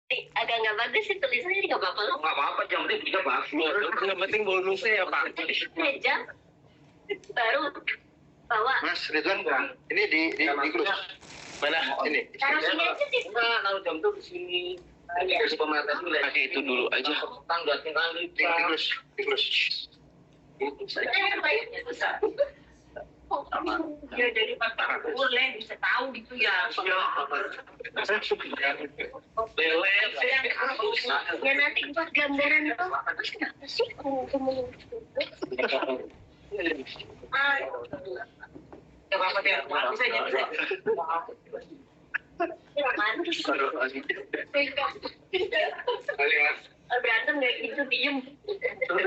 agak nggak bagus sih tulisannya, nggak apa-apa loh. Nggak apa-apa, yang penting juga bagus. Yang penting bonusnya ya Pak. Meja baru bawa. Mas Ridwan, ini di Gus. Mana? Ini. Taruh sini aja sih. Nah, kalau jam tuh di sini. Kasih pematah dulu. Pakai itu dulu aja. Tangga tinggal Di Gus. Banyak besar. Ya dari Pak boleh bisa tahu gitu ya. Lele. Ya nanti buat gambaran tuh kenapa sih Apa dia? Bisa. berantem nggak gitu, diem. Kalau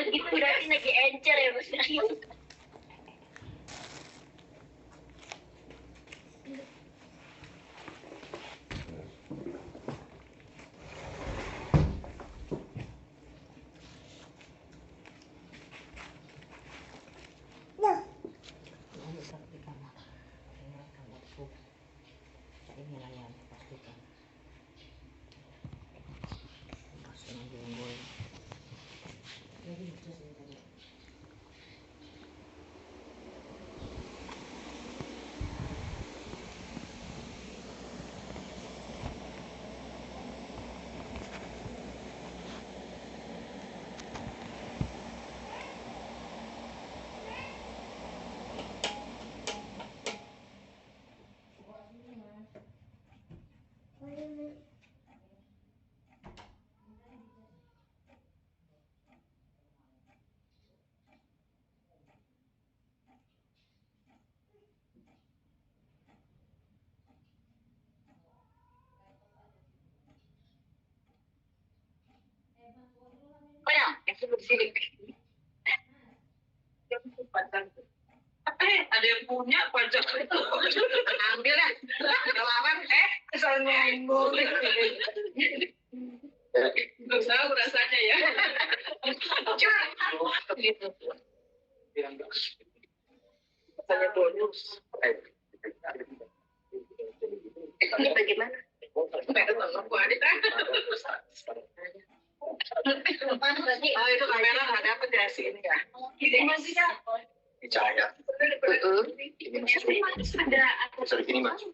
gitu berarti lagi encer ya Mas. Ada yang punya pajak itu. Ambil ya. Lawan kesal ngomong. Belum tahu rasanya ya. Gitu. Rasanya bonus. Ini bagaimana? Oh itu kamera nggak dapat ya sini ya. Ini masih ya. Cahaya. Ada Sorry, ini Mas.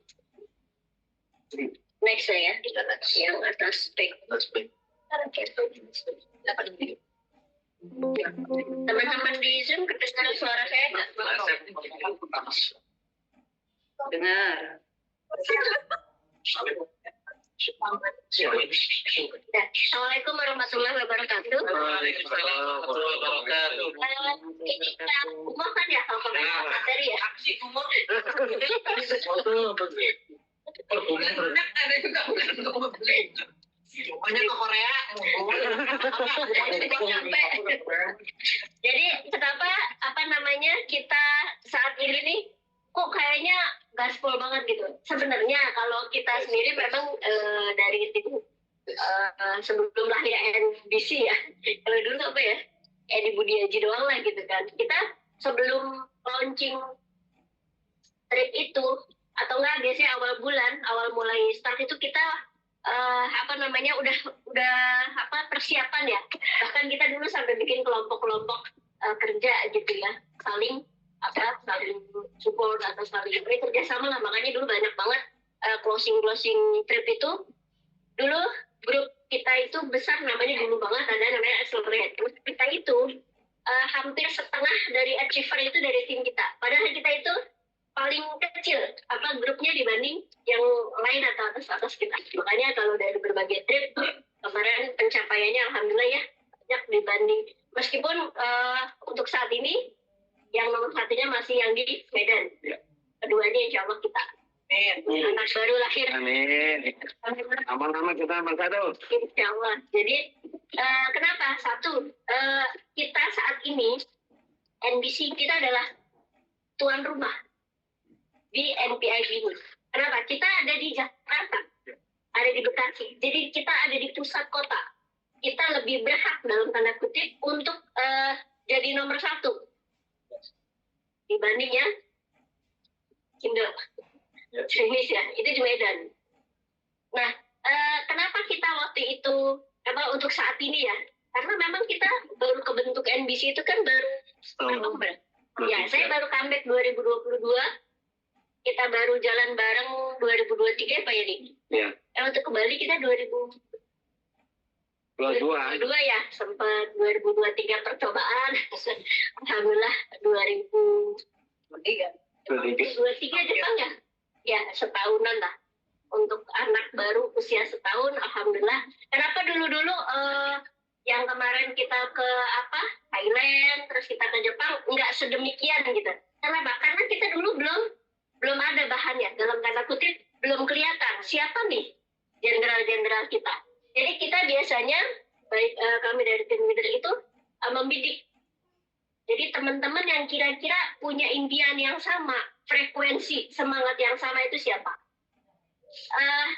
next ya, yang atas spek. Teman-teman di Zoom kedengaran suara saya nggak? Dengar. Assalamualaikum warahmatullahi wabarakatuh. Waalaikumsalam warahmatullahi wabarakatuh. Ini kita umum kan ya kalau materi ya. Aksi umur. Perhubungan. Ada juga bukan banyak ke Korea. Jadi kenapa kita saat ini nih kok kayaknya gaspol banget gitu. Sebenarnya kalau kita sendiri memang dari tim sebelum lahir NBC ya, kalau dulu apa ya, Edi Budiaji doang lah gitu kan. Kita sebelum launching trip itu atau enggak biasanya awal mulai start itu kita udah persiapan ya. Bahkan kita dulu sampai bikin kelompok-kelompok kerja gitu ya, saling support atau saling kerjasama lah. Makanya dulu banyak banget closing trip itu. Dulu grup kita itu besar, namanya dulu banget ada namanya Accelerate. Kita itu hampir setengah dari achiever itu dari tim kita. Padahal kita itu paling kecil grupnya dibanding yang lain atau atas kita. Makanya kalau dari berbagai trip kemarin pencapaiannya alhamdulillah ya banyak dibanding, meskipun untuk saat ini yang nomor satunya masih yang di Medan. Keduanya insya Allah kita. Anak baru lahir. Amin. Aman-aman kita bersatu. Insya Allah. Jadi kenapa? Satu, kita saat ini NBC kita adalah tuan rumah di NPI ini. Kenapa? Kita ada di Jakarta, ada di Bekasi. Jadi kita ada di pusat kota. Kita lebih berhak dalam tanda kutip untuk jadi nomor satu dibandingnya Indo. Serius ya, itu di Medan. Nah, kenapa kita waktu itu untuk saat ini ya? Karena memang kita baru kebentuk NBC itu kan baru ya, saya baru comeback 2022. Kita baru jalan bareng 2023 Pak Yadi. Iya. Untuk ke Bali kita 2022 ya, sempat 2023 percobaan. Alhamdulillah 2023 Jepang ya. Ya, setahunan lah. Untuk anak baru usia setahun, alhamdulillah. Kenapa dulu-dulu yang kemarin kita ke Thailand, terus kita ke Jepang, nggak sedemikian gitu. Kenapa? Karena kita dulu belum ada bahannya, dalam tanda kutip belum kelihatan siapa nih jenderal-jenderal kita. Jadi kita biasanya baik kami dari tim leader itu membidik. Jadi teman-teman yang kira-kira punya impian yang sama, frekuensi semangat yang sama itu siapa?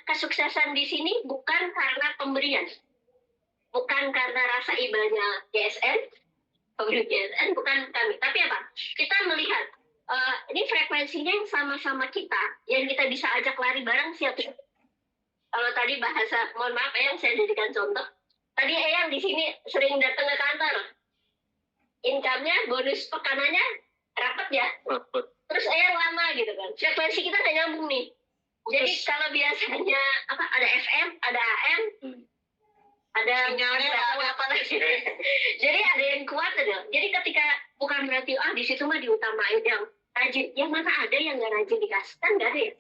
Kesuksesan di sini bukan karena pemberian, bukan karena rasa ibanya GSN, pemberi GSN, bukan kami. Tapi apa? Kita melihat ini frekuensinya yang sama-sama kita, yang kita bisa ajak lari bareng siapa? Kalau tadi bahasa, mohon maaf yang saya jadikan contoh. Tadi Eyang di sini sering datang ke kantor. Income-nya, bonus pekanannya rapat ya. Terus Eyang lama gitu kan. Frekuensi kita nggak nyambung nih. Jadi kalau biasanya ada FM, ada AM, ada Sinyalnya apa lagi. Jadi ada yang kuat ada. Jadi ketika bukan berarti di situ mah diutamain yang rajin. Yang mana ada yang nggak rajin dikasih, kan nggak ada ya.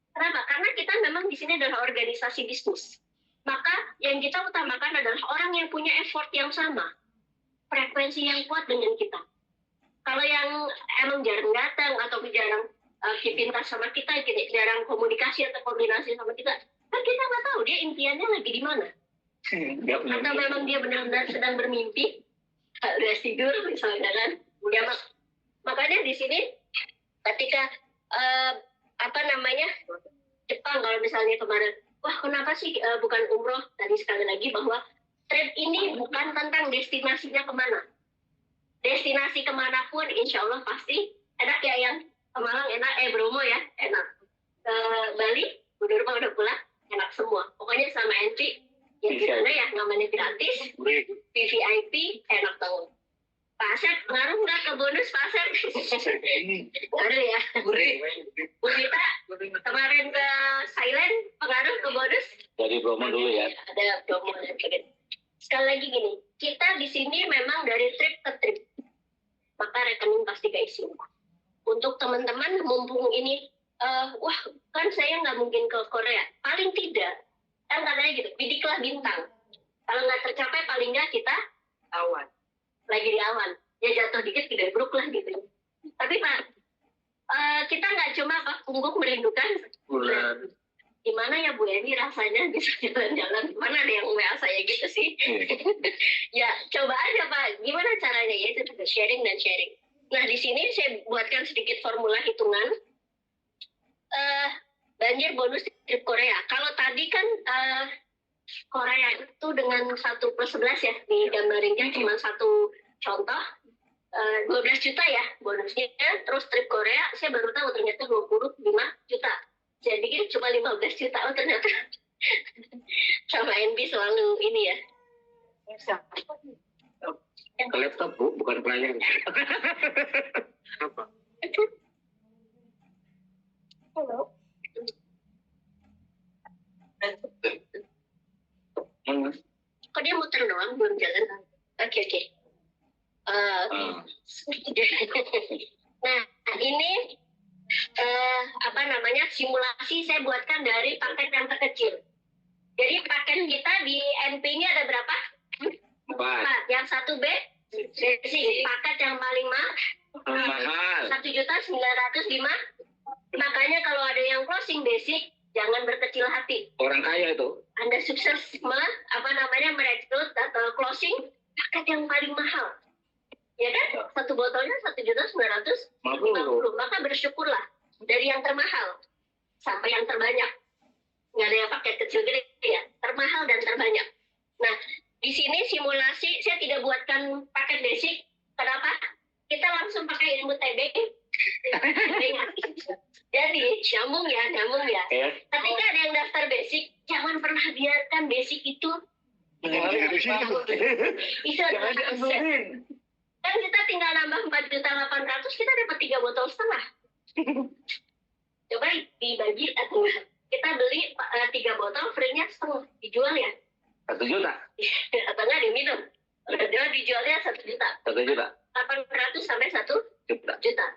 Kenapa? Karena kita memang di sini adalah organisasi bisnis. Maka yang kita utamakan adalah orang yang punya effort yang sama, frekuensi yang kuat dengan kita. Kalau yang emang jarang datang atau jarang keep in touch sama kita, jarang komunikasi atau koordinasi sama kita, kan kita nggak tahu dia impiannya lagi di mana. Atau memang dia benar-benar sedang bermimpi, udah tidur misalnya kan. Ya, makanya di sini ketika Jepang kalau misalnya kemarin, wah kenapa sih bukan umroh? Tadi sekali lagi bahwa trip ini bukan tentang destinasinya kemana. Destinasi kemanapun insya Allah pasti enak ya, yang ke Malang enak, Bromo ya enak, ke Bali, Bu Nurma udah pulang, enak semua. Pokoknya sama entry, ya gimana ya, namanya gratis, VVIP, enak banget. Pak Asep, ngaruh nggak ke bonus Pak Asep? Ngaruh ya. Bu Rita, kemarin ke Thailand, pengaruh ke bonus? Dari Bromo dulu ya. Ada promo. Sekali lagi gini, kita di sini memang dari trip ke trip, maka rekening pasti keisi. Untuk teman-teman, mumpung ini, wah kan saya nggak mungkin ke Korea. Paling tidak, kan katanya gitu, bidiklah bintang. Kalau nggak tercapai, paling nggak kita Awan. lagi di awan, ya jatuh dikit tidak buruk lah gitu. Tapi Pak, kita nggak cuma punggung merindukan bulan. Gimana ya Bu Eni rasanya bisa jalan-jalan? Mana ada yang WA saya gitu sih? Ya coba aja Pak, gimana caranya? Ya itu juga sharing dan sharing. Nah di sini saya buatkan sedikit formula hitungan banjir bonus trip Korea. Kalau tadi kan Korea itu dengan 1+11 ya, di gambarinnya cuma satu contoh, 12 juta ya bonusnya. Terus trip Korea saya baru tahu ternyata 25 juta. Saya pikir cuma 15 juta, oh ternyata sama NB selalu ini ya. Ke laptop Bu, bukan pelayan. Apa? Halo. Kok dia muter doang, belum jalan? Oke. Nah, ini simulasi saya buatkan dari paket yang terkecil. Jadi paket kita di NP ini ada berapa? 4. Yang 1B basic, paket yang paling mahal. 1.905.000. Makanya kalau ada yang closing basic, jangan berkecil hati. Orang kaya itu. Anda sukses merekrut atau closing paket yang paling mahal. Ya kan? Satu botolnya 1.950.000. Maka bersyukurlah dari yang termahal sampai yang terbanyak. Nggak ada yang paket kecil gede ya. Termahal dan terbanyak. Nah, di sini simulasi saya tidak buatkan paket basic. Kenapa? Kita langsung pakai ilmu TB. Jadi nyambung ya. Ya. Ketika ada yang daftar basic, jangan pernah biarkan basic itu bisa Jangan diambilin. kan kita tinggal nambah 4.800.000, kita dapat 3 botol setengah. Coba dibagi atau kita beli 3 botol, free-nya setengah, dijual ya? 1 juta. Atau enggak diminum? Dia dijualnya 1 juta. 1 juta. 800 sampai 1 Juta. juta.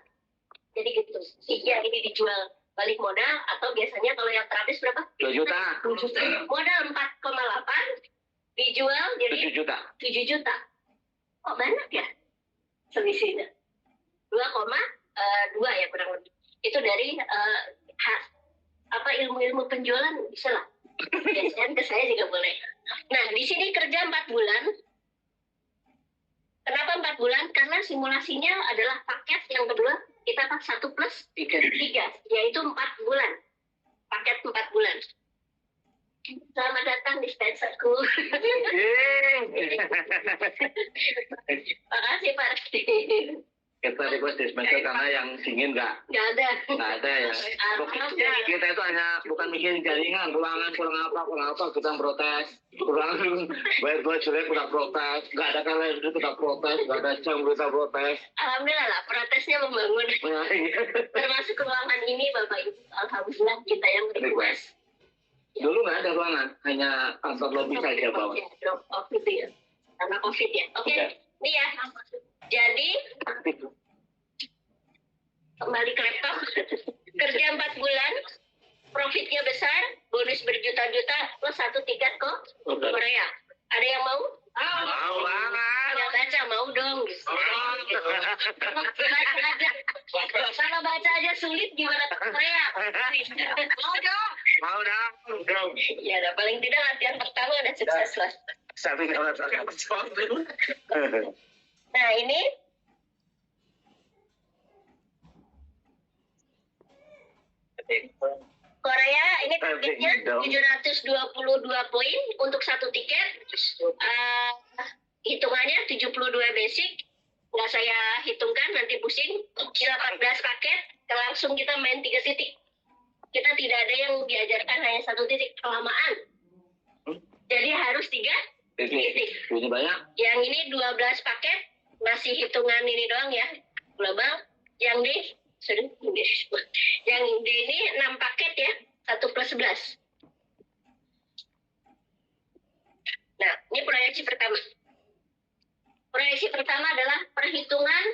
Jadi gitu. Iya, ini dijual balik modal atau biasanya kalau yang terapis berapa? 2 juta. Modal 4,8 dijual jadi 7 juta. 7 juta. Oh banyak ya selisihnya. 2,2 ya kurang lebih. Itu dari ilmu-ilmu penjualan bisa lah. Biasanya ke saya juga boleh. Nah di sini kerja 4 bulan. Kenapa 4 bulan? Karena simulasinya adalah paket yang kedua kita 1 plus 3, yaitu 4 bulan. Paket 4 bulan. Selamat datang di Spencerku. Makasih Pak Raffi. Kita request di semester karena yang dingin nggak Nggak ada. ya. Kita itu hanya bukan mikirin jaringan, ruangan kurang apa, kita protes. Ruangan bayar 2 jelek kita protes, nggak ada kalian itu kita protes, nggak ada jam kita protes. Alhamdulillah lah, protesnya membangun. Termasuk ruangan ini Bapak Ibu, alhamdulillah kita yang request. Dulu nggak ada ruangan, hanya kantor lobby saja bawah. Ya, drop off itu ya, karena COVID ya. Oke, ini ya. Jadi kembali ke laptop, kerja 4 bulan, profitnya besar, bonus berjuta-juta, plus 1 tiket ke Korea. Ada yang mau? Mau banget. Yang baca mau dong. Kalau baca aja sulit gimana ke Korea? Mau dong. Ya, nah, paling tidak latihan pertama ada sukses lah. Tapi kalau Nah ini Korea ini targetnya 722 poin untuk 1 tiket. Hitungannya 72 basic. Nggak saya hitungkan, nanti pusing. 18 paket, langsung kita main 3 titik. Kita tidak ada yang diajarkan hanya 1 titik, kelamaan. Jadi harus 3 titik. Ini banyak. Yang ini 12 paket, masih hitungan ini doang ya, global. Yang D, yang D ini 6 paket ya, 1 plus 11. Nah, ini proyeksi pertama. Proyeksi pertama adalah perhitungan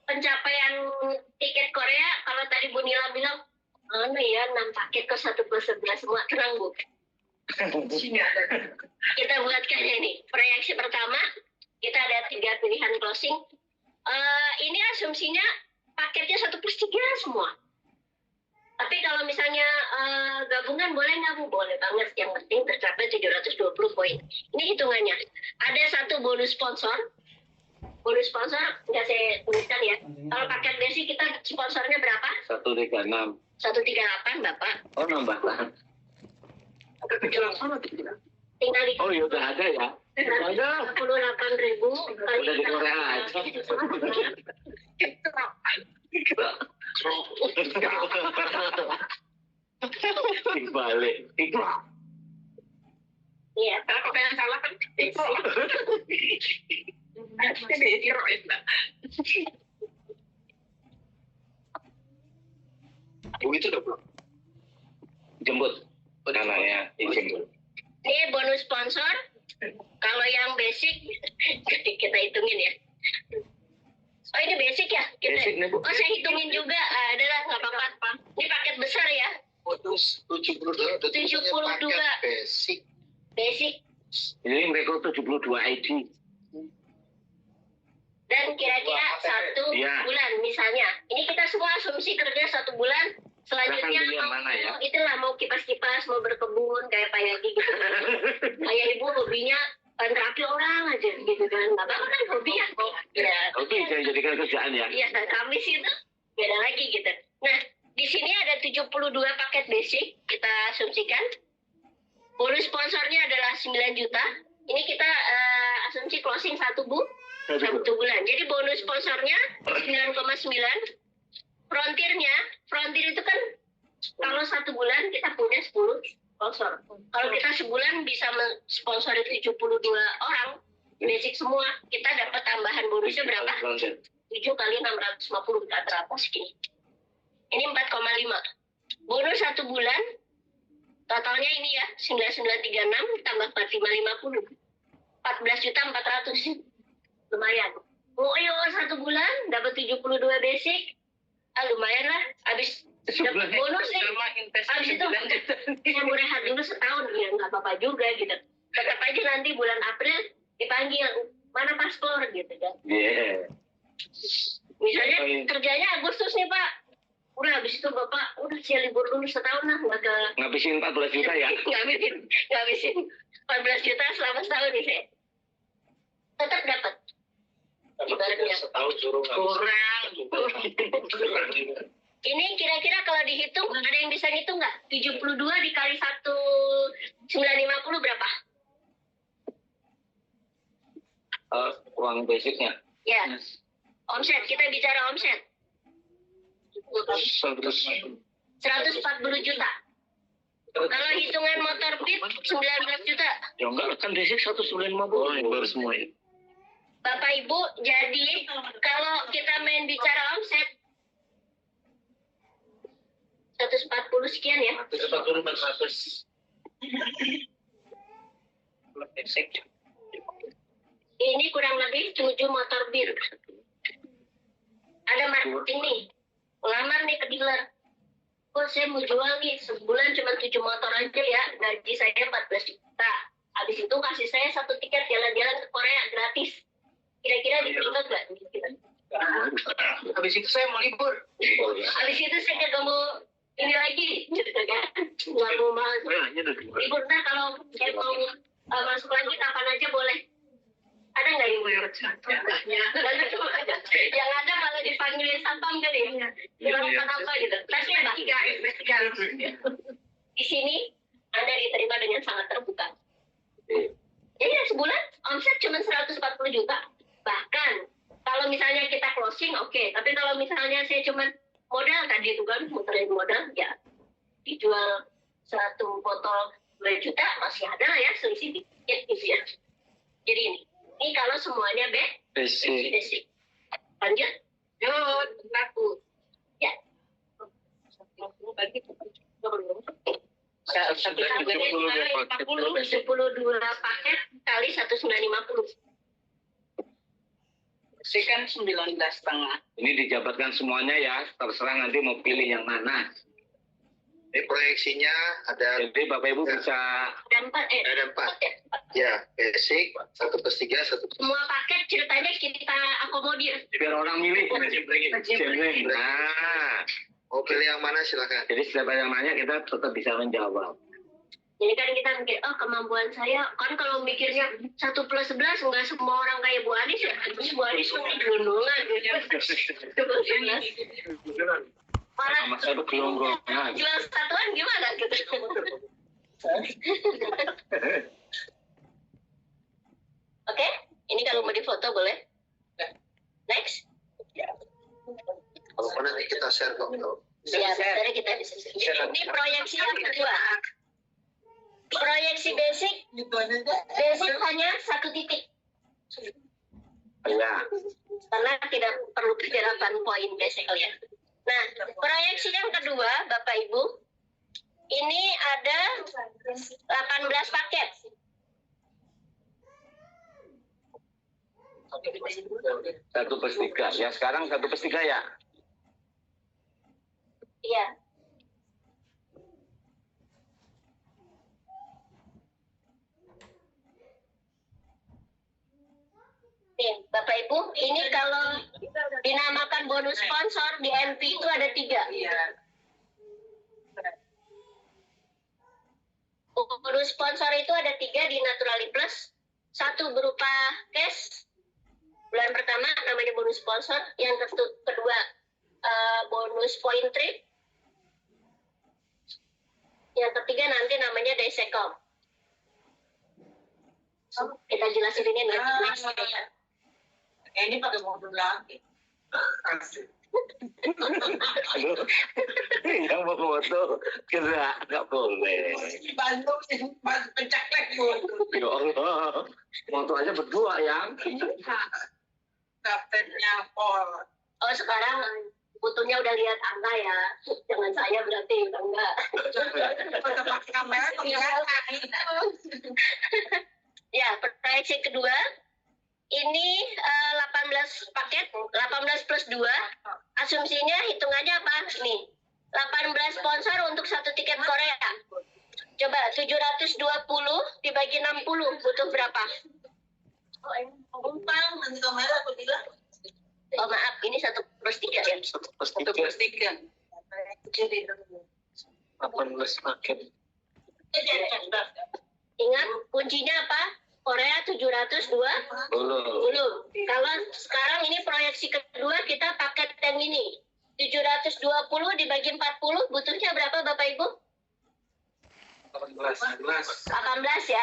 pencapaian tiket Korea. Kalau tadi Bu Nila bilang, mana ya 6 paket ke 1 plus 11 semua, tenang Bu. Kita buatkan ini proyeksi pertama, kita ada 3 pilihan closing. Ini asumsinya paketnya 1 plus 3 semua. Tapi kalau misalnya gabungan boleh nggak Bu? Boleh banget, yang penting tercapai 720 poin. Ini hitungannya. Ada 1 bonus sponsor. Bonus sponsor nggak saya tuliskan ya. Kalau paket basic kita sponsornya berapa? 136. 138 Bapak. Oh nambah lah. Tinggal di Oh ya udah ada ya. Ada. 48.000 kali Udah di Korea aja. Dibalik. Iya. Kalau yang salah kan itu udah belum? Jemput. Anaknya dijemput. Ini bonus sponsor. Kalau yang basic kita hitungin ya. Oh ini basic ya? Basic nih, Bu. Oh saya hitungin juga. Adalah nggak apa-apa. Ini paket besar ya. Bonus 72. 72. Basic. Basic. Ini mereka 72 ID. Dan kira-kira 1 Iya. bulan misalnya. Ini kita semua asumsi kerja 1 bulan. Selanjutnya Silahkan pilih yang mana ya? itulah mau kipas-kipas, mau berkebun kayak Pak Yadi gitu. Kayak Ibu hobinya terapi orang aja gitu kan. Bapak kan hobi ya. Ya. Oke, saya jadikan kerjaan ya. Iya, kami sih itu beda lagi gitu. Nah, di sini ada 72 paket basic kita asumsikan. Bonus sponsornya adalah 9 juta. Ini kita asumsi closing 1 bulan. Jadi bonus sponsornya 9,9. frontier itu kan kalau 1 bulan kita punya 10 sponsor. Kalau kita sebulan bisa mensponsori 72 orang, basic semua, kita dapat tambahan bonusnya berapa? 7 kali 650 rata-rata segini. Ini 4,5. Bonus 1 bulan, totalnya ini ya, 9936 tambah 4550. 14.400.000. Lumayan. Oh iya, 1 bulan dapat 72 basic. Lumayan lah. Habis dapat bonus nih. Habis itu saya mau rehat dulu setahun, ya nggak apa-apa juga gitu. Tetap aja nanti bulan April dipanggil, mana paspor gitu kan. Misalnya kerjanya Agustus nih Pak, udah habis itu Bapak udah saya libur dulu setahun lah, nggak ke Ngabisin 14 juta ya? ngabisin 14 juta selama setahun nih saya. Tetap dapat. Ibaratnya. Setahun suruh Kurang. Ini kira-kira kalau dihitung, ada yang bisa ngitung nggak? 72 dikali 1.950 berapa? Uang basicnya. Ya. Omset, kita bicara omset. 140 juta. Kalau hitungan motor pit 19 juta. Ya enggak, kan basic 150. Baru semua ya. Bapak Ibu, jadi kalau kita main bicara omset 140 sekian ya. 140-400. Ini kurang lebih 7 motor bir. Ada marketing nih, ngelamar nih ke dealer. Oh saya mau jual nih, sebulan cuma 7 motor aja ya, gaji saya 14 juta. Habis itu kasih saya 1 tiket jalan-jalan ke Korea gratis. Kira-kira diterima nggak? Habis itu saya mau libur. Habis itu saya kagak mau ini lagi, gitu kan? Nggak mau masuk. Libur, nah kalau saya mau masuk lagi kapan aja boleh. Ada nggak yang mau yang ada malah dipanggilin satpam kali ya. Bilang apa gitu. Tapi ya di sini Anda diterima dengan sangat terbuka. Jadi sebulan omset cuma 140 juta. Bahkan kalau misalnya kita closing oke. Tapi kalau misalnya saya cuma modal tadi itu kan muterin modal ya dijual 1 botol 2 juta masih ada lah ya selisih dikit gitu ya. Jadi ini kalau semuanya basic. Lanjut. Yuk, laku. Ya. 72 paket kali 1.950. Sih kan 19,5. Ini dijabatkan semuanya ya, terserah nanti mau pilih yang mana. Ini proyeksinya ada Jadi Bapak Ibu bisa Ada 4 ada 4. Ya, basic 1/3, 1/3. Semua paket ceritanya kita akomodir. biar orang milih. Jembreng. Nah, Mau pilih yang mana silakan. jadi setiap yang nanya kita tetap bisa menjawab. Jadi kan kita mikir, oh kemampuan saya, kan kalau mikirnya 1+11 nggak semua orang kayak Bu Anis ya. Terus Bu Anis kan gelundungan gitu. Malah Sama saya berkelonggo. Nah, jual satuan gimana gitu. Oke, ini kalau mau difoto boleh. Next. Kalau mau nanti kita share kok. Siap, nanti kita bisa. Ini proyeksi yang kedua. Proyeksi basic hanya 1 titik. ya. Karena tidak perlu kejar 8 poin basically ya. Nah, proyeksi yang kedua, Bapak Ibu, ini ada 18 paket. Satu per tiga. Ya sekarang 1/3 ya. Iya. Nih, Bapak Ibu, ini kalau dinamakan bonus sponsor di NP itu ada 3. Iya. Bonus sponsor itu ada 3 di Naturali Plus. 1 berupa cash. Bulan pertama namanya bonus sponsor. Yang kedua bonus point trip. Yang ketiga nanti namanya Daysekom. Kita jelasin ini next. Ini pakai mobil lagi. Aduh, yang mau foto kena nggak boleh. Di Bandung sih, pencaklek Ya Allah, foto aja berdua yang. kaptennya Pol. Oh sekarang butuhnya udah lihat angka ya. Jangan saya berarti enggak. Foto pakai kamera kelihatan. Ya, proyeksi kedua. Ini 18 paket, 18 plus 2. Asumsinya hitungannya apa? Nih, 18 sponsor untuk satu tiket Korea. Coba 720 dibagi 60 butuh berapa? Umpang, nanti kamera aku bilang. Oh maaf, ini 1/3 ya. 1/3. Jadi 18 paket. Ingat kuncinya apa? Korea 720. Belum. Kalau sekarang ini proyeksi kedua kita paket yang ini. 720 dibagi 40 butuhnya berapa Bapak Ibu? 18. 18 ya.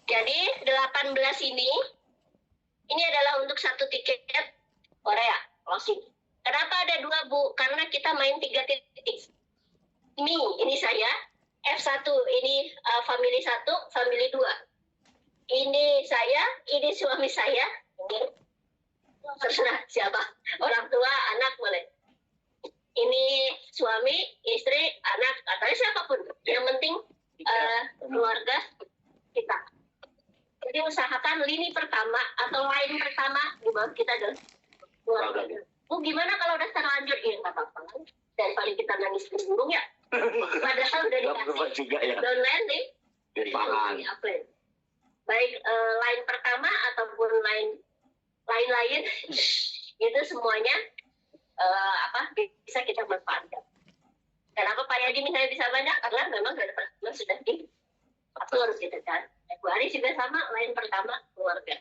Jadi 18 ini adalah untuk satu tiket Korea closing. Kenapa ada 2 Bu? Karena kita main 3 titik. Ini saya, F1 ini family 1, family 2. Ini saya, ini suami saya. Terserah siapa, orang tua, anak boleh. Ini suami, istri, anak, atau siapapun. Yang penting keluarga kita. Jadi usahakan lini pertama atau line pertama di bawah kita adalah keluarga. Gimana kalau udah terlanjur? Iya nggak apa-apa. Dan paling kita nangis di burung ya. Padahal udah dikasih juga ya. down landing. Pangan. Baik line pertama ataupun lain itu semuanya bisa kita manfaatkan. Kenapa Pak Yaji misalnya bisa banyak? Karena memang dari pertama sudah diatur gitu kan. Februari juga sama, line pertama keluarga.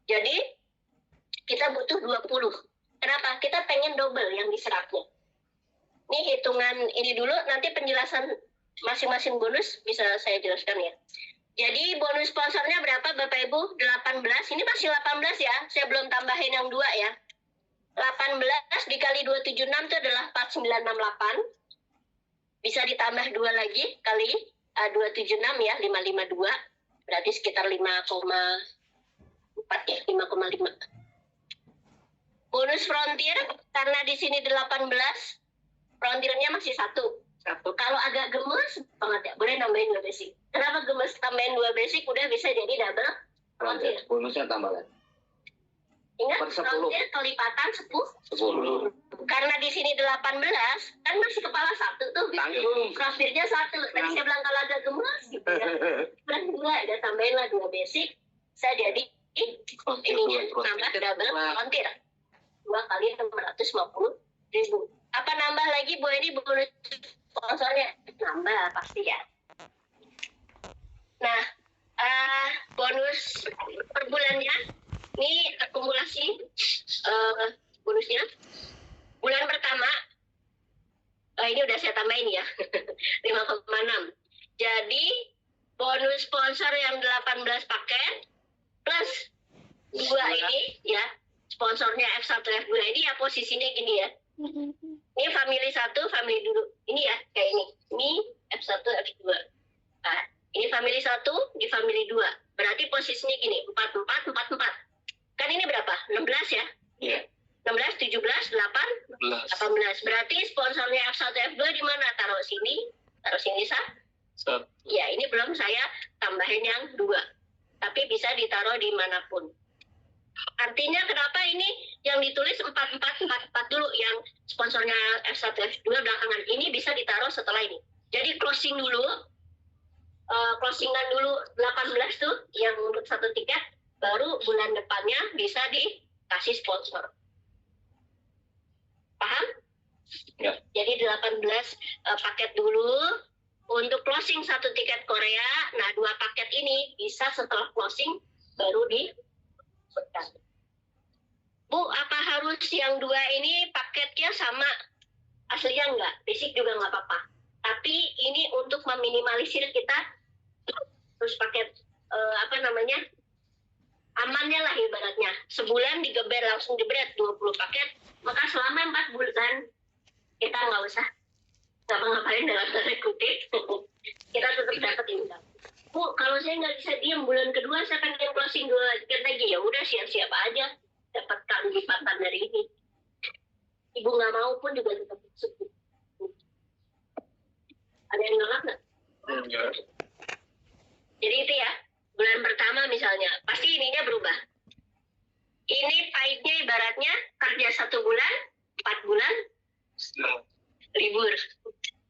Jadi kita butuh 20. Kenapa? Kita pengen double yang diserapnya. Ini hitungan ini dulu, nanti penjelasan masing-masing bonus bisa saya jelaskan ya. Jadi bonus sponsornya berapa Bapak Ibu? 18. Ini masih 18 ya. Saya belum tambahin yang 2 ya. 18 dikali 276 itu adalah 4968. Bisa ditambah 2 lagi kali 276 ya, 552. Berarti sekitar 5,4 ya, 5,5. Bonus frontier karena di sini 18, frontiernya masih 1. Kalau agak gemes banget ya, boleh nambahin 2 basic. Kenapa gemes? Tambahin 2 basic udah bisa jadi double frontier. Bonusnya tambah lagi. Ingat, Per 10. frontier kelipatan 10. Karena di sini 18, kan masih kepala 1 tuh. Tanggung. Frontiernya 1. Tadi saya bilang kalau agak gemes gitu ya. Dan 2, udah tambahin lah 2 basic. Saya jadi ini tambah double frontier. 2 kali 650.000. Apa nambah lagi Bu ini bonus sponsornya? Nambah pasti ya. Nah, bonus per bulannya ini akumulasi bonusnya. Bulan pertama ini udah saya tambahin ya. 5,6. Jadi bonus sponsor yang 18 paket plus 2 ini ya. Sponsornya F1 F2 ini ya posisinya gini ya. Ini family 1, family dulu. Ini ya, kayak ini. Ini F1, F2. Nah, ini family 1, di family 2. Berarti posisinya gini, 4, 4, 4, 4. Kan ini berapa? 16 ya? Iya. 16, 17, 8, 18. Berarti sponsornya F1, F2 di mana? Taruh sini, Sah? Ya, ini belum saya tambahin yang 2. Tapi bisa ditaruh dimanapun. Artinya kenapa ini yang ditulis 4 dulu, yang sponsornya F1 F2 belakangan ini bisa ditaruh setelah ini. Jadi closingan dulu 18 tuh yang untuk satu tiket, baru bulan depannya bisa dikasih sponsor. Paham? Ya. Jadi 18 paket dulu untuk closing satu tiket Korea. Nah 2 paket ini bisa setelah closing baru di Bu, apa harus yang 2 ini paketnya sama? Aslinya enggak, basic juga enggak apa-apa. Tapi ini untuk meminimalisir kita terus paket amannya lah ibaratnya. Sebulan digeber langsung jebret 20 paket, maka selama 4 bulan kita nggak usah ngapa-ngapain dalam tanda kutip, kita tetap dapat income. Bu, kalau saya nggak bisa diem bulan kedua saya pengen closing 2 tiket lagi, ya udah siap-siap aja dapatkan lipatan dari ini. Ibu nggak mau pun juga tetap masuk. Ada yang nolak nggak? Jadi itu ya, bulan pertama misalnya, pasti ininya berubah. Ini pahitnya ibaratnya kerja 1 bulan, 4 bulan, libur.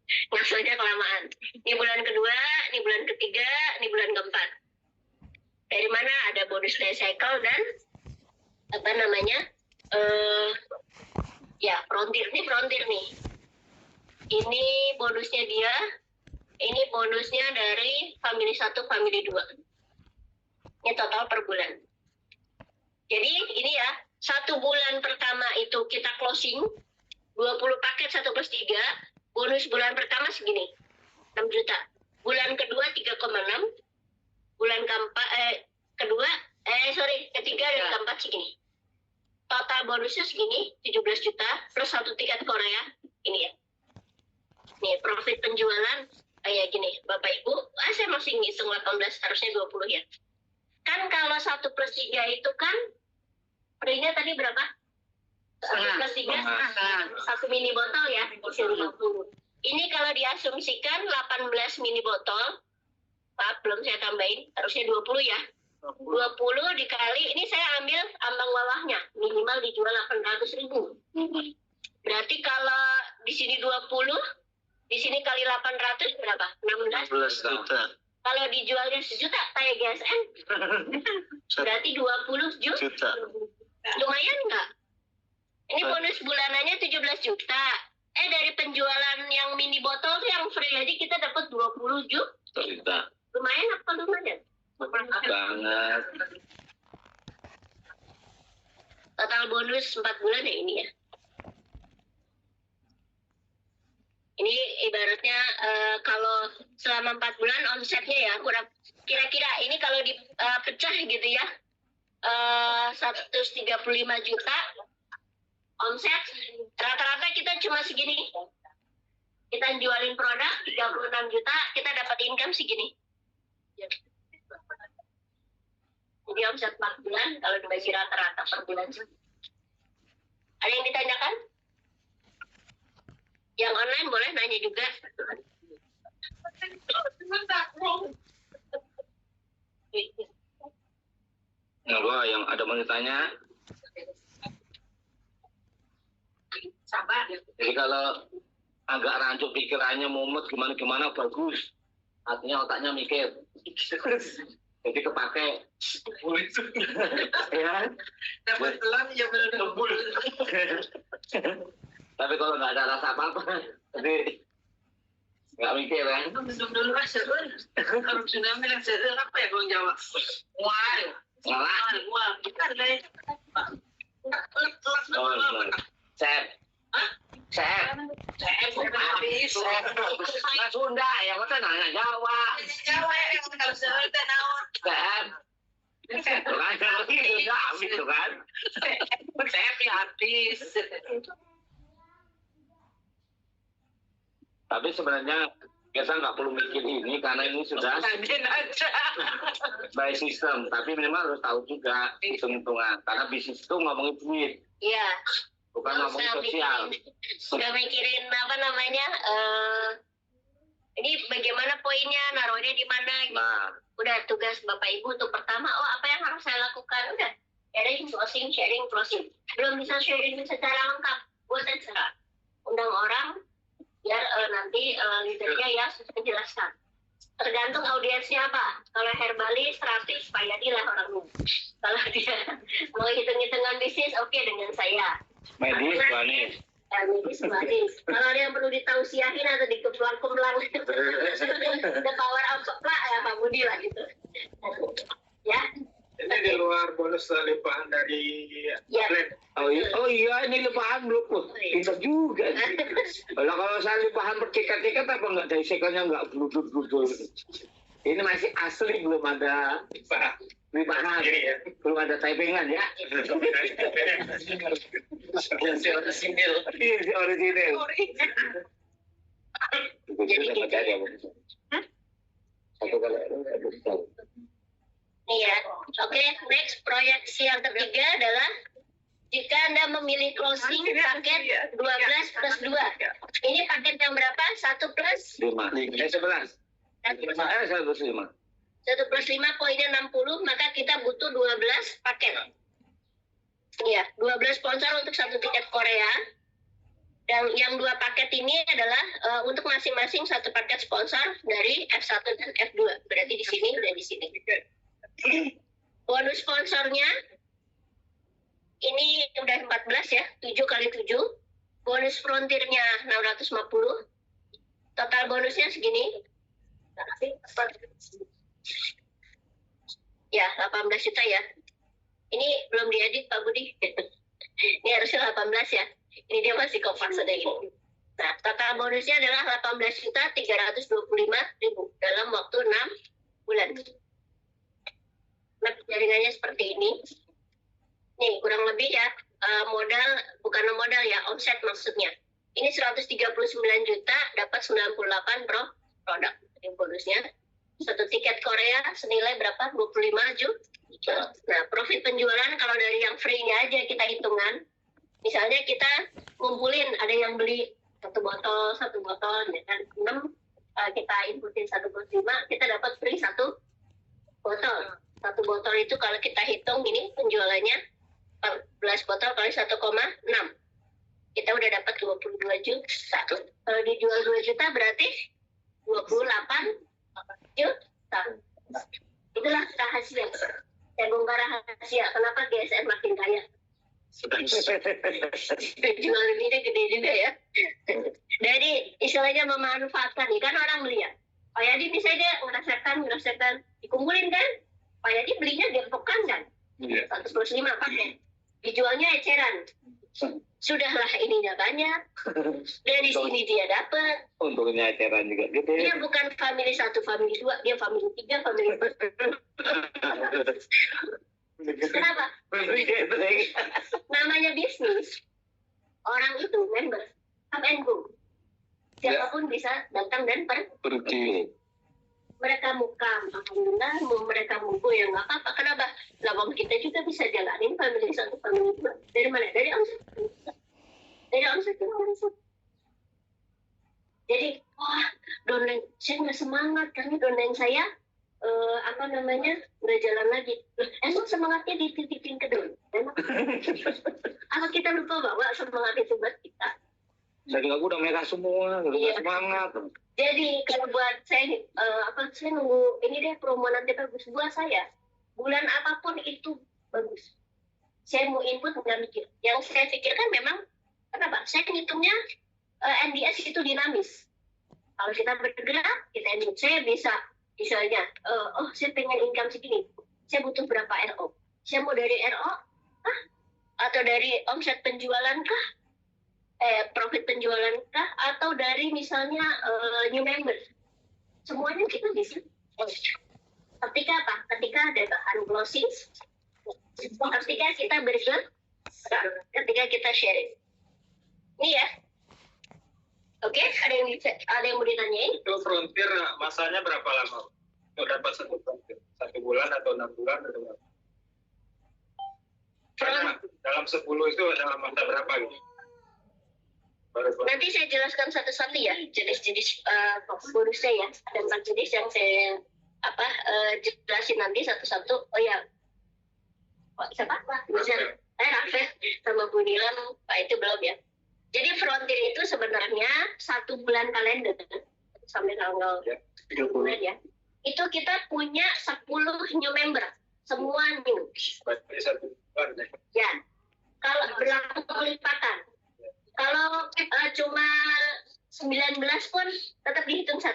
Maksudnya kelamaan. Ini bulan kedua, ini bulan ketiga, ini bulan keempat. Dari mana ada bonus recycle dan apa namanya? Ya, frontier. Ini frontier nih. Ini bonusnya dia. Ini bonusnya dari family 1, family 2. Ini total per bulan. Jadi ini ya, 1 bulan pertama itu kita closing 20 paket 1+3, bonus bulan pertama segini, 6 juta. Bulan kedua 3,6, bulan ketiga dan keempat segini. Total bonusnya segini, 17 juta, plus 1 tiket Korea, ini ya. Nih, profit penjualan kayak gini, Bapak Ibu, saya masih ngitung 18, harusnya 20 ya. Kan kalau 1+3 itu kan, perinya tadi berapa? 1+3, 1 mini botol ya, isi 50. Ini kalau diasumsikan 18 mini botol, Pak, belum saya tambahin, harusnya 20 ya. 20 dikali, ini saya ambil ambang bawahnya, minimal dijual 800.000. Berarti kalau di sini 20, di sini kali 800 berapa? 16 juta. Kalau dijualnya 1 juta, kayak GSM, berarti 20 juta. Lumayan nggak? Ini bonus bulanannya 17 juta. Dari penjualan yang mini botol tuh yang free aja kita dapat 20 juta. Lumayan apa lumayan? Banget. Total bonus 4 bulan ya ini ya. Ini ibaratnya kalau selama 4 bulan omsetnya ya kurang, kira-kira ini kalau dipecah gitu ya, 135 juta omset, rata-rata kita cuma segini. Kita jualin produk 36 juta, kita dapat income segini. Jadi omset 4 bulan kalau dibagi rata-rata per bulan. Ada yang ditanyakan? Yang online boleh nanya juga. Enggak, yang ada mau ditanya. Sabar. Jadi kalau agak rancu pikirannya, mumet gimana-gimana, bagus. Artinya otaknya mikir. Jadi kepake. Ya. Dapat telan ya benar-benar. Tapi kalau nggak ada rasa apa-apa, jadi nggak mikir kan? Minum dulu seru. Kalau sudah bilang seru apa ya Bang Jawa? Wah, Salah. kita deh. Sep. Habis. Nggak Sunda ya, masa nanya Jawa. Jawa ya kalau seru teh naon? Sep. Kan kalau gitu habis tuh kan? Saya habis. Tapi sebenarnya kita nggak perlu mikir ini karena ini sudah Lanjut aja. by system. Tapi minimal harus tahu juga hitung-hitungan. Karena bisnis itu ngomongin duit, Iya. bukan ngomongin sosial. Udah mikirin apa namanya? Ini bagaimana poinnya, naruhnya di mana? Gitu. Nah, Udah tugas Bapak Ibu untuk pertama, apa yang harus saya lakukan? Udah, sharing, closing. Belum bisa sharing secara lengkap, buat terserah. Undang orang, biar nanti leadernya ya menjelaskan. Tergantung audiensnya apa. Kalau herbalis, terapis, payadilah orangnya. Kalau dia mau hitung-hitungan bisnis, oke dengan saya. medis, manis. Medis, manis. Kalau ada yang perlu ditausiahin atau dikeplang-keplang, the power of Pak ya Pak Budi lah gitu. Ya. Ini di luar bonus limpahan dari Ya. plan. Oh iya, ini limpahan belum. Pintar juga. Kalau saya limpahan bertiket-tiket apa nggak dari sekelnya nggak bludul-bludul. Ini masih asli, belum ada. limpahan. Belum ada typingan ya. Si orisinil. Iya, si original. Jadi gitu. Satu kali. Iya. Oke, next proyeksi yang ketiga adalah jika Anda memilih closing paket 12 plus 2. Ini paket yang berapa? 1 plus 5. 11. 105. 1 plus 5 poinnya 60, maka kita butuh 12 paket. Iya, 12 sponsor untuk satu tiket Korea. Dan yang 2 paket ini adalah untuk masing-masing satu paket sponsor dari F1 dan F2. Berarti di sini dan di sini. Bonus sponsornya ini udah 14 ya, 7 kali 7. Bonus frontiernya 650. Total bonusnya segini. Ya, 18 juta ya. Ini belum diedit Pak Budi. Ini harusnya 18 ya. Ini dia masih kompak sudah ini. Nah, total bonusnya adalah 18.325.000 dalam waktu 6 bulan. Nah, jaringannya seperti ini. Nih, kurang lebih ya, bukan modal ya, omset maksudnya. Ini 139 juta, dapat 98 produk. Ini bonusnya. Satu tiket Korea senilai berapa? 25 juta. Nah, profit penjualan kalau dari yang free-nya aja kita hitungan. Misalnya kita ngumpulin, ada yang beli satu botol, ya kan, 6, kita inputin 1,5, kita dapat free satu botol. Satu botol itu kalau kita hitung ini penjualannya 14 botol kali 1,6. Kita udah dapat 22 juta. Kalau dijual 2 juta berarti 28 juta. Itulah rahasia. Saya bongkar rahasia. Kenapa GSM makin kaya? Jual ini gede juga ya. Jadi istilahnya memanfaatkan nih, kan orang beli ya. Pak Yadi misalnya dia ngerasakan dikumpulin kan. Pak Yadi belinya gepokan kan. 105 paket. Dijualnya eceran. Sudahlah ininya banyak. Dari sini dia dapat. Untungnya eceran juga gitu ya. Dia bukan family 1, family 2, dia family 3, family 4. Kenapa? Namanya bisnis. Orang itu member, come and go. Siapapun bisa datang dan Pergi. mereka mukam, alhamdulillah, mereka munggu ya nggak apa-apa. Kenapa? Lawang kita juga bisa jalanin family 1, family 2. Dari mana? Dari omset. Dari omset itu omset. Jadi, wah, downline saya nggak semangat karena downline saya nggak jalan lagi. Emang semangatnya dititipin ke downline? Apa kita lupa bawa semangat itu buat kita? Saya udah merah semua, udah semangat. Jadi kalau buat saya, saya nunggu ini deh promo nanti bagus. Buat saya, bulan apapun itu bagus. Saya mau input nggak mikir. Yang saya pikirkan memang, kenapa? Saya ngitungnya NDS itu dinamis. Kalau kita bergerak, kita input. Saya bisa, misalnya, saya pengen income segini. Saya butuh berapa RO? Saya mau dari RO, atau dari omset penjualan kah? Profit penjualan kah? Atau dari misalnya new member? Semuanya kita bisa. Ketika apa? Ketika ada bahan closing, ketika kita bergerak, ketika kita sharing. Ini ya. Oke, ada yang mau ditanyain? Itu frontier masanya berapa lama? Untuk dapat satu frontier? 1 bulan atau 6 bulan atau berapa? Karena dalam 10 itu ada masa berapa gitu? Nanti saya jelaskan satu-satu ya, jenis-jenis bonusnya ya. Ada 4 jenis yang saya jelasin nanti satu-satu. Oh ya, siapa? Rafael sama Bu Nilam, Pak itu belum ya. Jadi frontier itu sebenarnya 1 bulan kalender sampai tanggal 3 bulan ya. Itu kita punya 10 new member, semua new. Berarti 1 bulan ya? Ya, kalau berlaku pelipatan. Kalau cuma 19 pun tetap dihitung 1.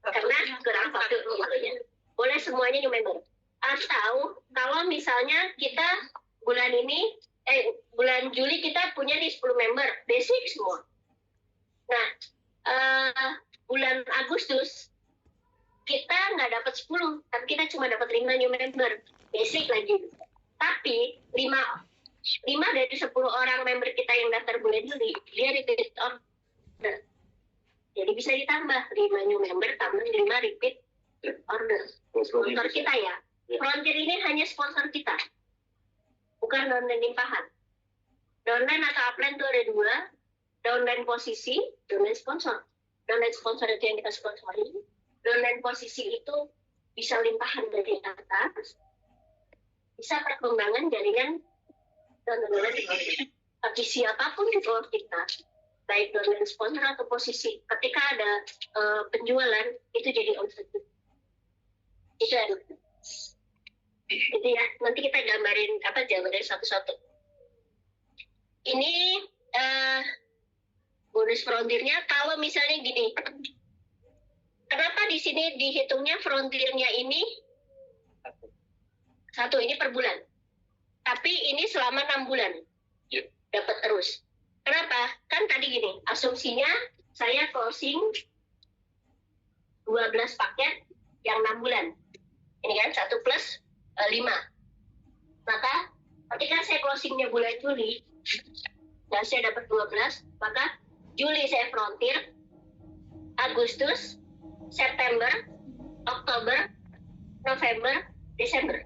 Karena kurang waktunya. Boleh semuanya new member. Atau kalau misalnya kita bulan Juli kita punya di 10 member, basic semua. Nah, bulan Agustus kita nggak dapat 10, tapi kita cuma dapat 5 new member. Basic lagi. Tapi 5 dari 10 orang member kita yang daftar bulan Juli, dia repeat order. Jadi bisa ditambah 5 new member tambah 5 repeat order. Sponsor kita ya. Frontier ini hanya sponsor kita. Bukan downline limpahan. Downline atau upline itu ada 2. Downline posisi, downline sponsor. Downline sponsor itu yang kita sponsori. Downline posisi itu bisa limpahan dari atas. Bisa perkembangan jaringan downline di bawah. Tapi siapapun di bawah kita, baik downline sponsor atau posisi, ketika ada penjualan, itu jadi omset. Itu ada. Itu ya, nanti kita gambarin satu-satu. Ini bonus frontiernya kalau misalnya gini. Kenapa di sini dihitungnya frontiernya ini 1 ini per bulan. Tapi ini selama 6 bulan. Dapat terus. Kenapa? Kan tadi gini, asumsinya saya closing 12 paket yang 6 bulan. Ini kan 1 plus 5. Maka ketika saya closingnya bulan Juli, dan saya dapat 12, maka Juli saya frontier, Agustus, September, Oktober, November, Desember.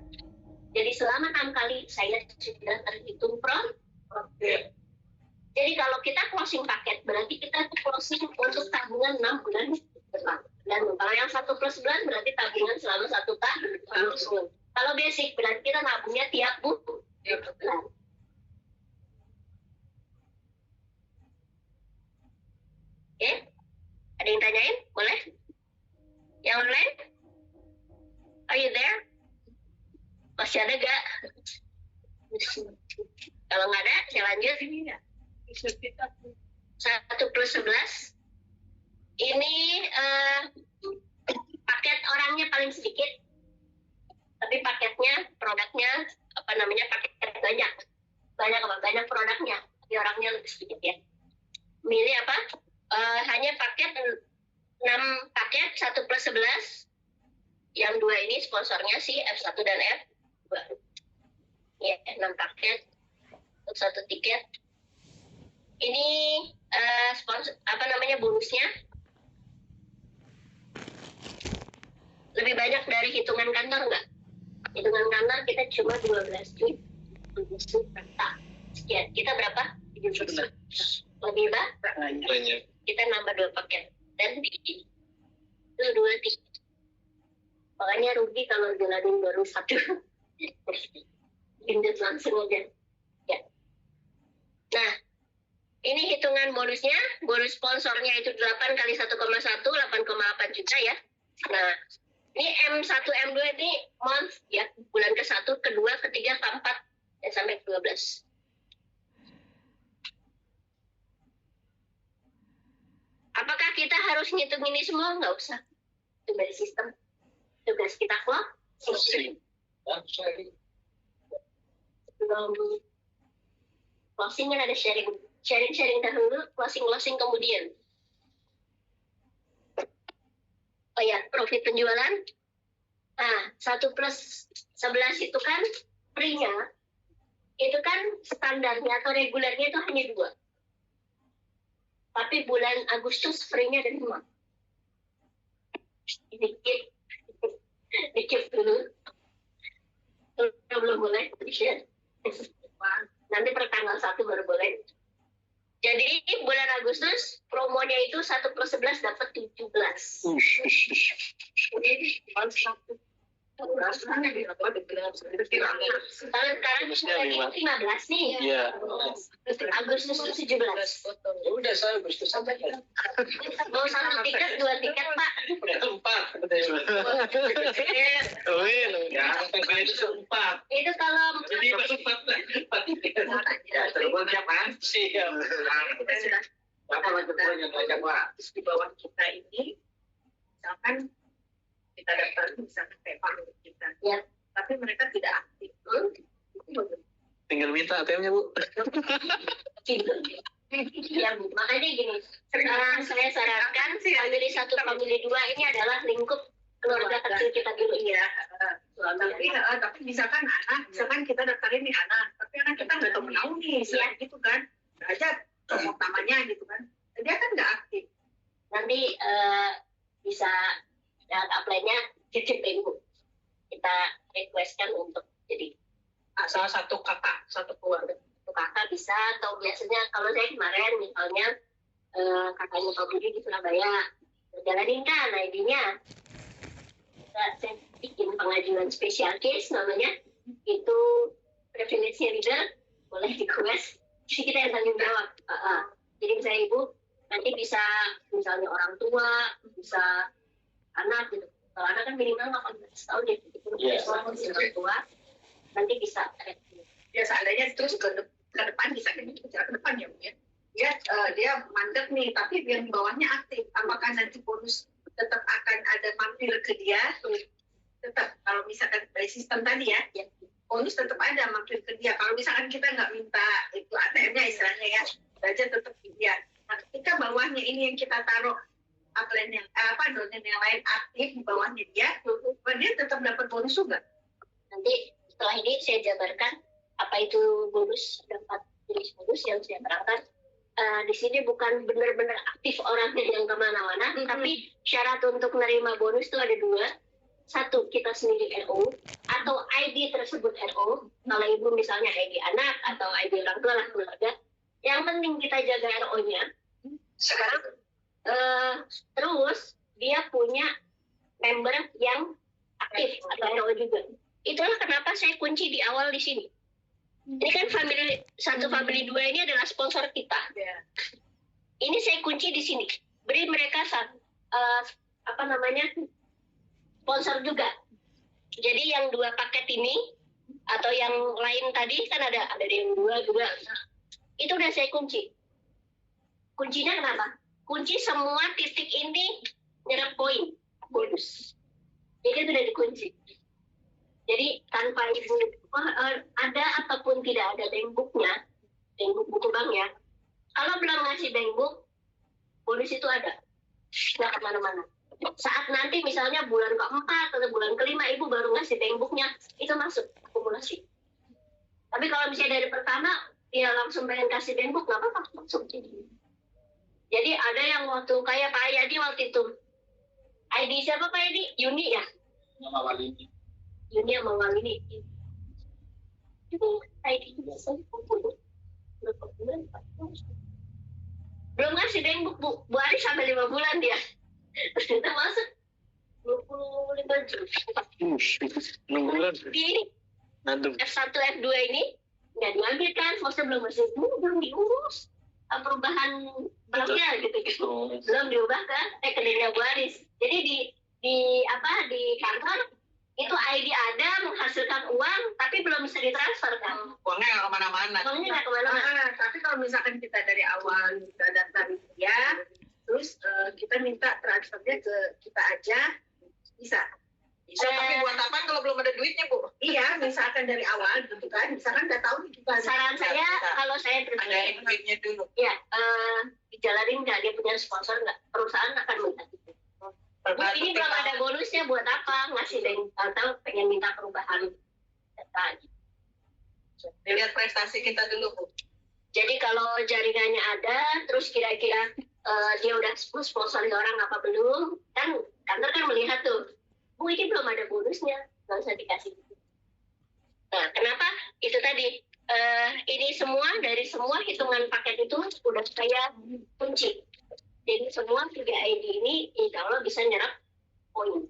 Jadi selama 6 kali saya sudah terhitung frontier. Jadi kalau kita closing paket, berarti kita closing untuk tabungan 6 bulan depan. Dan kalau yang 1 plus bulan berarti tabungan selama 1 tahun. Kalau basic berarti kita nabungnya tiap bulan. Oke? Ada yang tanyain? Boleh? Yang lain? Are you there? Masih ada gak? Kalau nggak ada, saya lanjut. 1 plus 11. Ini paket orangnya paling sedikit. Tapi paketnya, produknya, paket banyak. Banyak produknya. Tapi orangnya lebih sedikit ya. Milih apa? Hanya paket 6 paket 1 plus 11. Yang 2 ini sponsornya sih F1 dan F2. Ya, 6 paket untuk 1 tiket. Ini sponsor bonusnya lebih banyak dari hitungan kantor nggak? Hitungan kantor kita cuma 12 juta. Sekian. Kita berapa? 17. Lebih banyak. Kita nambah 2 paket dan itu 2 tiket. Makanya rugi kalau jalanin baru 1. Pindah langsung aja. Ya. Nah, ini hitungan bonusnya. Bonus sponsornya itu 8 kali 1,1, 8,8 juta ya. Nah, ini M1, M2 ini month ya. Bulan ke-1, ke-2, ke-3, ke-4, dan sampai ke-12. Apakah kita harus ngitung ini semua? Nggak usah. Itu dari sistem. Tugas kita closing. Closing kan ada sharing dahulu, closing kemudian. Oh ya, profit penjualan. Nah, 1 plus 11 itu kan free-nya, itu kan standarnya atau regulernya itu hanya 2. Tapi bulan Agustus free-nya ada 5. Dikit dulu. Belum boleh share. Nanti per tanggal 1 baru boleh. Jadi bulan Agustus promonya itu 1 plus 11 dapat 17. Sekarang sekarang 15 nih. Iya. Agustus 17. Udah saya Agustus sampai. Mau 1 tiket, 2 tiket Pak. 4. Ya, sampai itu 4. Itu kalau Jadi 4 tiket. Ya, telepon siapa? Siap. Apa lanjut banyak Pak? Di bawah kita ini, misalkan kita daftar misalkan PayPal kita, ya, tapi mereka tidak aktif. Tinggal minta ATM-nya, Bu. ya Bu, makanya gini, sekarang saya sarankan family 1, family 2 ini adalah lingkup keluarga kecil kita dulu. Iya, tapi misalkan kita daftarin nih anak, tapi anak kita nggak tahu menahu nih, gitu kan, aja comot namanya gitu kan, dia kan nggak aktif. Nanti bisa lewat apply-nya titip ibu, kita requestkan untuk jadi Salah satu kakak, satu keluarga. kakak bisa, atau biasanya kalau saya kemarin misalnya kakaknya Pak Budi di Surabaya jalanin kan ID-nya, saya bikin pengajuan special case namanya, itu privilege-nya leader boleh request, jadi kita yang tanggung jawab. Jadi misalnya ibu nanti bisa misalnya orang tua, bisa anak gitu. Kalau anak kan minimal 18 tahun ya, itu orang tua nanti bisa. Ya seandainya terus ke depan bisa bicara ke depan ya Bu ya. Dia mandek nih, tapi yang bawahnya aktif. Apakah nanti bonus tetap akan ada mampir ke dia? Tetap, kalau misalkan dari sistem tadi ya, bonus tetap ada mampir ke dia. Kalau misalkan kita nggak minta itu ATM-nya istilahnya ya, saja tetap dia. Nah, ketika bawahnya ini yang kita taruh donen yang lain aktif di bawahnya dia tetap dapat bonus juga. Nanti setelah ini saya jabarkan apa itu bonus, ada 4 jenis bonus yang saya terangkan. Di sini bukan benar-benar aktif orangnya yang kemana-mana, tapi syarat untuk menerima bonus itu ada 2. 1, kita sendiri RO atau ID tersebut RO. Kalau ibu misalnya ID anak atau ID orang tua lah keluarga, yang penting kita jaga RO-nya. Sekarang terus dia punya member yang aktif atau RO juga. Itulah kenapa saya kunci di awal di sini. Ini kan family 1, family 2 ini adalah sponsor kita. Ini saya kunci di sini. Beri mereka sponsor juga. Jadi yang 2 paket ini atau yang lain tadi kan ada yang 2 juga. Itu udah saya kunci. Kuncinya kenapa? Kunci semua titik ini nyerap poin bonus. Jadi itu udah dikunci. Jadi tanpa ibu ada ataupun tidak ada bankbooknya, bankbook buku bank ya. Kalau belum ngasih bankbook, bonus itu ada, nggak kemana-mana. Saat nanti misalnya bulan ke-4 atau bulan ke-5 ibu baru ngasih bankbooknya, itu masuk akumulasi. Tapi kalau misalnya dari pertama dia langsung pengen kasih bankbook, nggak apa-apa, langsung. Jadi ada yang waktu kayak Pak Yadi waktu itu, ID siapa Pak Yadi? Yuni ya? Nama Walini. Yuni sama Walini. Itu ID biasa berapa bulan Pak? Belum ngasih bankbook Bu Ari sampai 5 bulan dia. Ternyata masuk 25 juta. 6 bulan. Di F1, F2 ini nggak diambil kan, maksudnya belum diurus perubahan banknya gitu. Belum diubah ke rekeningnya Bu Aris. Jadi di kantor itu ID ada menghasilkan uang tapi belum bisa ditransfer kan. Uangnya nggak kemana-mana. Tapi kalau misalkan kita dari awal kita daftar dia, terus kita minta transfernya ke kita aja, bisa. Tapi buat apa kalau belum ada duitnya Bu? Iya, misalkan dari awal gitu kan, misalkan udah tahu kita. Saran saya kalau saya pribadi, ada duitnya dulu. Ya, dijalanin nggak dia punya sponsor nggak, perusahaan akan minta gitu. Bu, ini belum ada bonusnya buat apa? Ngasih bank atau pengen minta perubahan data. Lihat prestasi kita dulu Bu. Jadi kalau jaringannya ada, terus kira-kira dia udah sponsori orang apa belum? Kan kantor kan melihat tuh. Bu, ini belum ada bonusnya, nggak usah dikasih. Nah, kenapa? Itu tadi, ini semua, dari semua hitungan paket itu udah saya kunci. Jadi semua 3 ID ini, insya Allah bisa nyerap poin.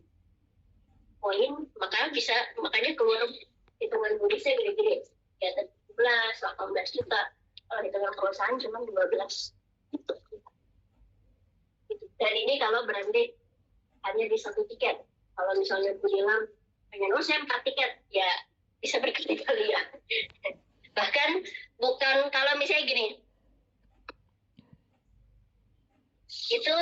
Makanya keluar hitungan bonusnya gede-gede. Ya, 17, 18 juta. Kalau hitungan perusahaan cuma 12. Dan ini kalau berhenti hanya di 1 tiket. Kalau misalnya Bu bilang pengen saya 4 tiket, ya bisa berkali-kali ya. Bahkan bukan kalau misalnya gini, itu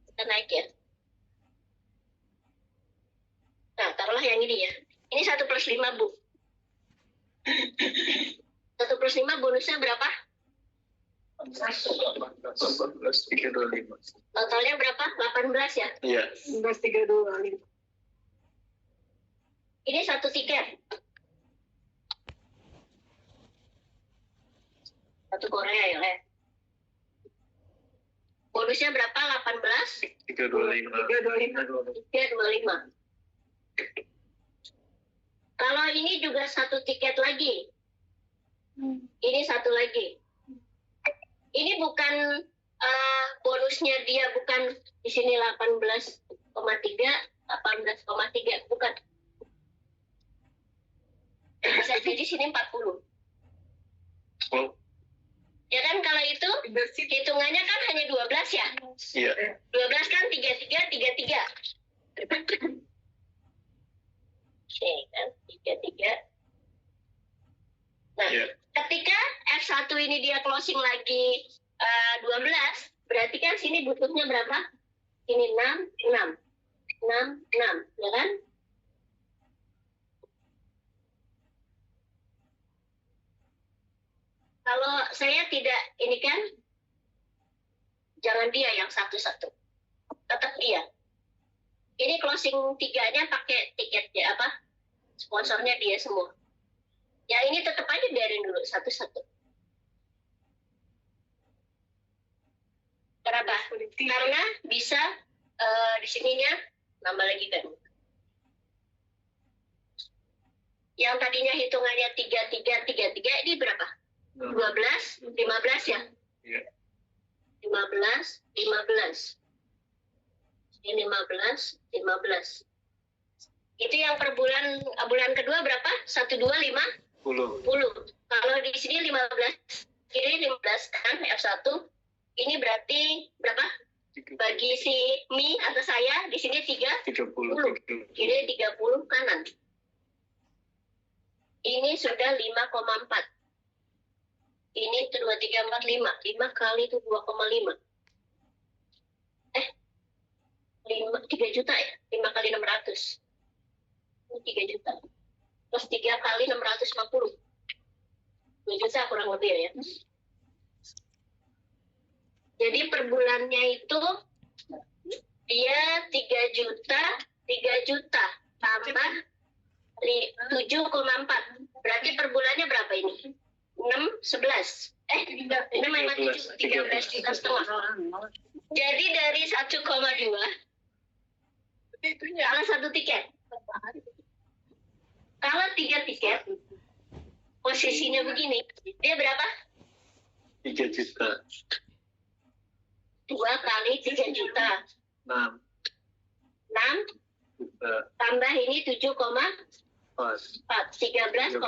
kita naik ya. Nah, taruhlah yang ini ya. Ini 1+5 Bu. 1+5 bonusnya berapa? 18.325. Totalnya berapa? 18 ya? Iya. 11.325. Ini satu tiket. Satu Korea ya, Le? Bonusnya berapa? 18? 325. 325. Kalau ini juga satu tiket lagi. Ini satu lagi. Ini bukan bonusnya dia bukan di sini 18,3, bukan. Bisa jadi sini 40. Oh, Ya kan kalau itu hitungannya kan hanya 12 ya. iya. 12 kan 33. Oke kan 33. Nah, Iya. ketika F1 ini dia closing lagi 12, berarti kan sini butuhnya berapa? Ini 6, ya kan? Kalau saya tidak, ini kan, jangan dia yang satu-satu. Tetap dia. Ini closing 3-nya pakai tiket ya apa? Sponsornya dia semua. Ya ini tetap aja biarin dulu satu-satu. Kenapa? Karena bisa di sininya nambah lagi kan. Yang tadinya hitungannya 33 ini berapa? 12, 15 ya? Iya. 15. Ini 15. Itu yang per bulan kedua berapa? 1, 2, 5? 10. Kalau di sini 15, ini 15 kan F1. Ini berarti berapa? Bagi si Mi atau saya di sini 30. Kiri 30 kanan. Ini sudah 5,4. Ini itu 2, 3, 4, 5. 5 kali itu 2,5. 3 juta ya? 5 kali 600. Ini 3 juta. Terus 3 kali 650. 2 juta kurang lebih ya. Jadi per bulannya itu dia 3 juta tambah 7,4. Berarti per bulannya berapa ini? 6, 11. 6 sama 7, 13 juta setengah. Jadi dari 1,2 kalau satu tiket. Kalau 3 tiket, posisinya begini, dia berapa? 3 juta. 2 kali 3 juta. 6 juta. Tambah ini 7,4. Pas. 13,4.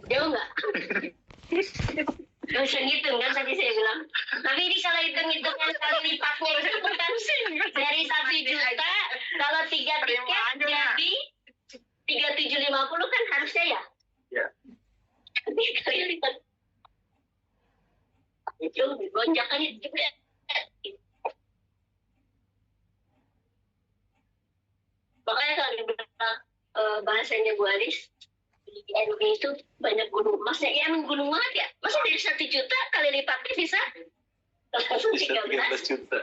Jauh nggak? Gak usah ngitung kan tadi saya bilang. Tapi ini kalau hitung-hitungan kali lipatnya itu bukan dari 1 juta, kalau 3 tiket jadi 3.750 kan harusnya ya? Ya. Tapi kali lipat. Itu gonjakannya juga. Makanya kalau dibilang bahasanya Bu Aris, di NB itu banyak gunung emasnya. Ya emang gunung banget ya. Masa dari 1 juta kali lipatnya bisa? Bisa 13 juta.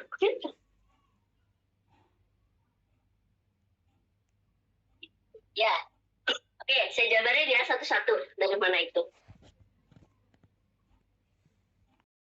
Ya. Oke, saya jabarin ya satu-satu dari mana itu.